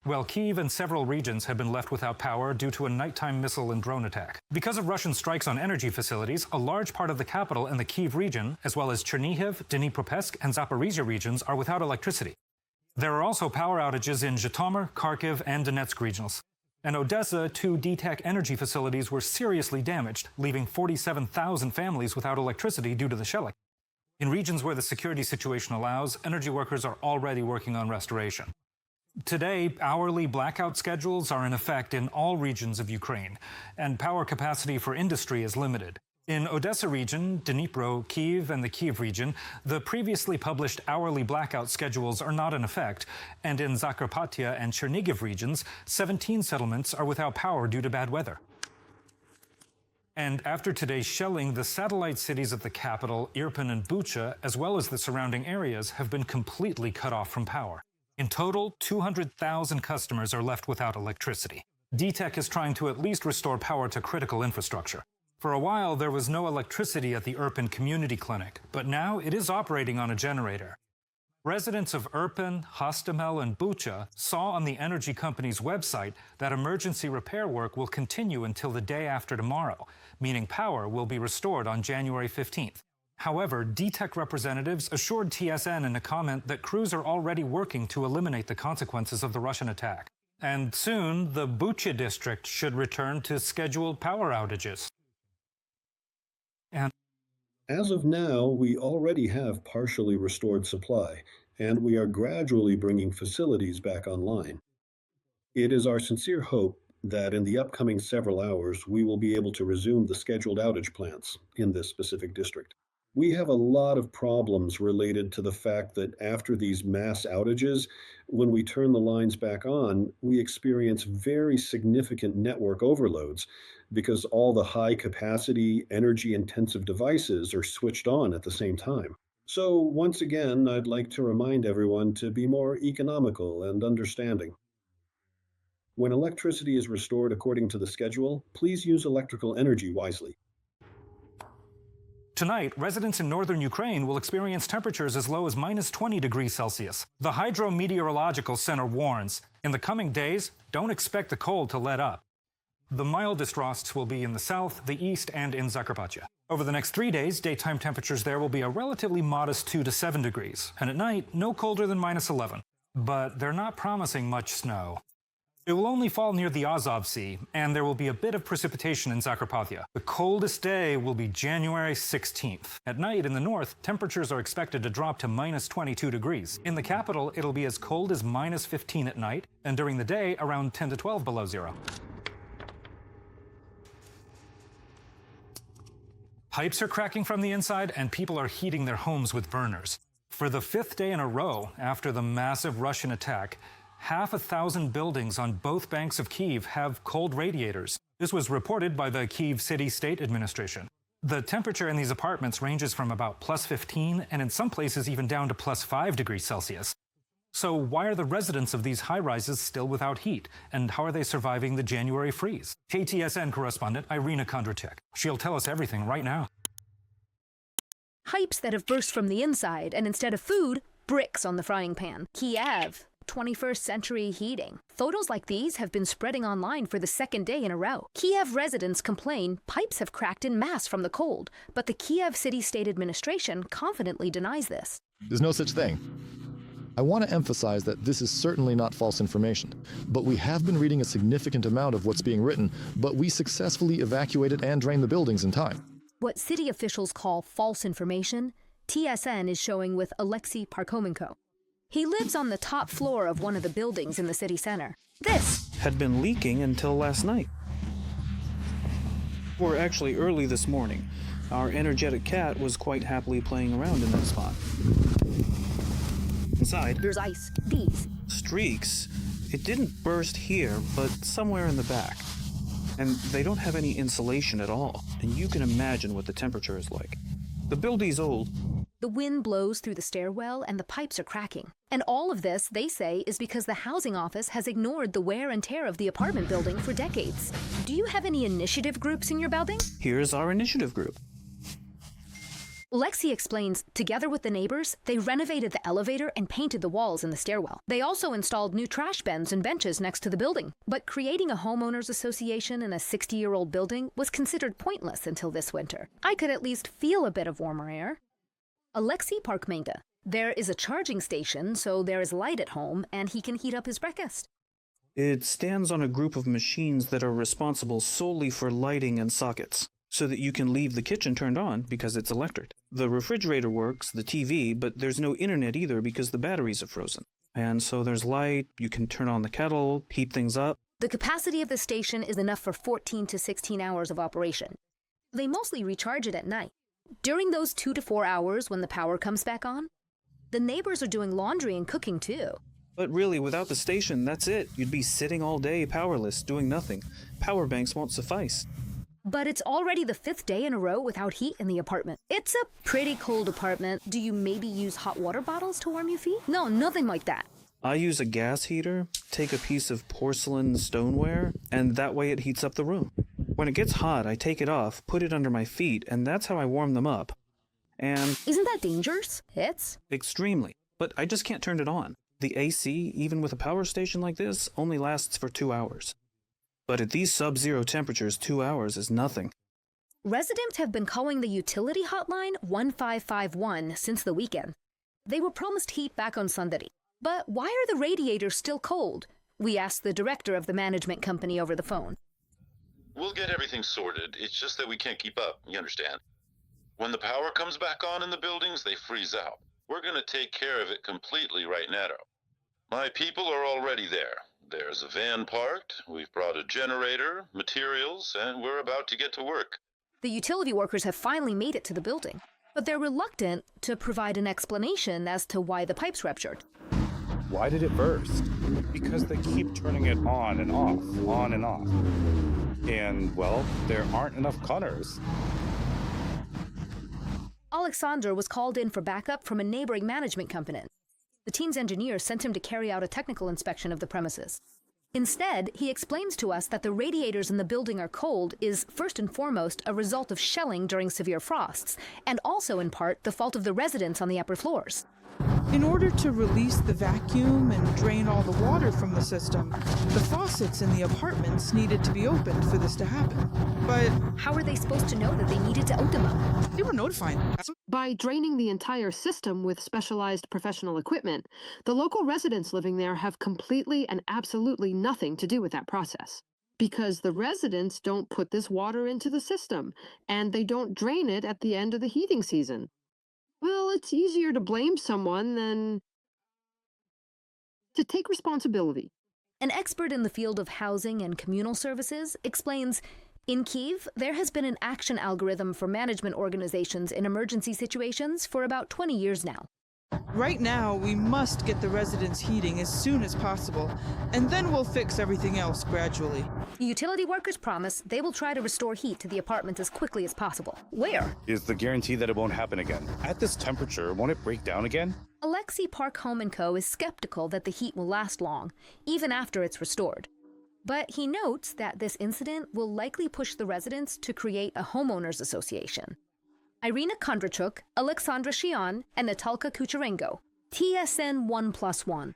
Well, Kyiv and several regions have been left without power due to a nighttime missile and drone attack. Because of Russian strikes on energy facilities, a large part of the capital and the Kyiv region, as well as Chernihiv, Dnipropetrovsk, and Zaporizhia regions, are without electricity. There are also power outages in Zhytomyr, Kharkiv, and Donetsk regions. In Odessa, 2 DTEK energy facilities were seriously damaged, leaving 47,000 families without electricity due to the shelling. In regions where the security situation allows, energy workers are already working on restoration. Today, hourly blackout schedules are in effect in all regions of Ukraine, and power capacity for industry is limited. In Odessa region, Dnipro, Kyiv, and the Kyiv region, the previously published hourly blackout schedules are not in effect, and in Zakarpattia and Chernihiv regions, 17 settlements are without power due to bad weather. And after today's shelling, the satellite cities of the capital, Irpin and Bucha, as well as the surrounding areas, have been completely cut off from power. In total, 200,000 customers are left without electricity. DTEK is trying to at least restore power to critical infrastructure. For a while, there was no electricity at the Irpin Community Clinic, but now it is operating on a generator. Residents of Irpin, Hostomel, and Bucha saw on the energy company's website that emergency repair work will continue until the day after tomorrow, meaning power will be restored on January 15th. However, DTEK representatives assured TSN in a comment that crews are already working to eliminate the consequences of the Russian attack. And soon, the Bucha district should return to scheduled power outages. As of now, we already have partially restored supply, and we are gradually bringing facilities back online. It is our sincere hope that in the upcoming several hours, we will be able to resume the scheduled outage plans in this specific district. We have a lot of problems related to the fact that after these mass outages, when we turn the lines back on, we experience very significant network overloads because all the high capacity, energy intensive devices are switched on at the same time. So once again, I'd like to remind everyone to be more economical and understanding. When electricity is restored according to the schedule, please use electrical energy wisely. Tonight, residents in northern Ukraine will experience temperatures as low as -20 degrees Celsius. The Hydrometeorological Center warns, in the coming days, don't expect the cold to let up. The mildest frosts will be in the south, the east, and in Zakarpattia. Over the next 3 days, daytime temperatures there will be a relatively modest 2 to 7 degrees, and at night, no colder than -11. But they're not promising much snow. It will only fall near the Azov Sea, and there will be a bit of precipitation in Zakarpattia. The coldest day will be January 16th. At night in the north, temperatures are expected to drop to -22 degrees. In the capital, it'll be as cold as -15 at night, and during the day, around 10 to 12 below zero. Pipes are cracking from the inside, and people are heating their homes with burners. For the 5th day in a row after the massive Russian attack, 1,000 buildings on both banks of Kyiv have cold radiators. This was reported by the Kyiv City State Administration. The temperature in these apartments ranges from about +15 and in some places even down to +5 degrees Celsius. So why are the residents of these high-rises still without heat? And how are they surviving the January freeze? KTSN correspondent Irina Kondratyk. She'll tell us everything right now. Pipes that have burst from the inside, and instead of food, bricks on the frying pan. Kyiv. 21st century heating. Photos like these have been spreading online for the 2nd day in a row. Kyiv residents complain pipes have cracked en masse from the cold, but the Kyiv City State Administration confidently denies this. There's no such thing. I want to emphasize that this is certainly not false information, but we have been reading a significant amount of what's being written, but we successfully evacuated and drained the buildings in time. What city officials call false information, TSN is showing with Alexei Parkomenko. He lives on the top floor of one of the buildings in the city center. This had been leaking until last night. Or actually early this morning. Our energetic cat was quite happily playing around in that spot. Inside, there's ice. These streaks. It didn't burst here, but somewhere in the back. And they don't have any insulation at all. And you can imagine what the temperature is like. The building's old. The wind blows through the stairwell and the pipes are cracking. And all of this, they say, is because the housing office has ignored the wear and tear of the apartment building for decades. Do you have any initiative groups in your building? Here's our initiative group. Alexei explains, together with the neighbors, they renovated the elevator and painted the walls in the stairwell. They also installed new trash bins and benches next to the building. But creating a homeowners association in a 60-year-old building was considered pointless until this winter. I could at least feel a bit of warmer air. Alexei Parkmenta. There is a charging station, so there is light at home, and he can heat up his breakfast. It stands on a group of machines that are responsible solely for lighting and sockets, so that you can leave the kitchen turned on because it's electric. The refrigerator works, the TV, but there's no internet either because the batteries are frozen. And so there's light, you can turn on the kettle, heat things up. The capacity of the station is enough for 14 to 16 hours of operation. They mostly recharge it at night. During those 2 to 4 hours when the power comes back on, the neighbors are doing laundry and cooking too. But really, without the station, that's it. You'd be sitting all day powerless, doing nothing. Power banks won't suffice. But it's already the 5th day in a row without heat in the apartment. It's a pretty cold apartment. Do you maybe use hot water bottles to warm your feet? No, nothing like that. I use a gas heater, take a piece of porcelain stoneware, and that way it heats up the room. When it gets hot, I take it off, put it under my feet, and that's how I warm them up. And... Isn't that dangerous? It's... Extremely. But I just can't turn it on. The AC, even with a power station like this, only lasts for 2 hours. But at these sub-zero temperatures, 2 hours is nothing. Residents have been calling the utility hotline 1551 since the weekend. They were promised heat back on Sunday. But why are the radiators still cold? We asked the director of the management company over the phone. We'll get everything sorted. It's just that we can't keep up, you understand? When the power comes back on in the buildings, they freeze out. We're going to take care of it completely right now. My people are already there. There's a van parked, we've brought a generator, materials, and we're about to get to work. The utility workers have finally made it to the building, but they're reluctant to provide an explanation as to why the pipes ruptured. Why did it burst? Because they keep turning it on and off, on and off. And, well, there aren't enough cutters. Alexander was called in for backup from a neighboring management company. The team's engineer sent him to carry out a technical inspection of the premises. Instead, he explains to us that the radiators in the building are cold is, first and foremost, a result of shelling during severe frosts, and also in part the fault of the residents on the upper floors. In order to release the vacuum and drain all the water from the system, the faucets in the apartments needed to be opened for this to happen. But how are they supposed to know that they needed to open them? They were notified. By draining the entire system with specialized professional equipment, the local residents living there have completely and absolutely nothing to do with that process. Because the residents don't put this water into the system, and they don't drain it at the end of the heating season. Well, it's easier to blame someone than to take responsibility. An expert in the field of housing and communal services explains, in Kyiv, there has been an action algorithm for management organizations in emergency situations for about 20 years now. Right now, we must get the residents heating as soon as possible, and then we'll fix everything else gradually. The utility workers promise they will try to restore heat to the apartments as quickly as possible. Where? Is the guarantee that it won't happen again? At this temperature, won't it break down again? Alexei Park Home & Co. is skeptical that the heat will last long, even after it's restored. But he notes that this incident will likely push the residents to create a homeowners association. Irina Kondrachuk, Alexandra Shion, and Natalka Kucherenko. TSN 1+1.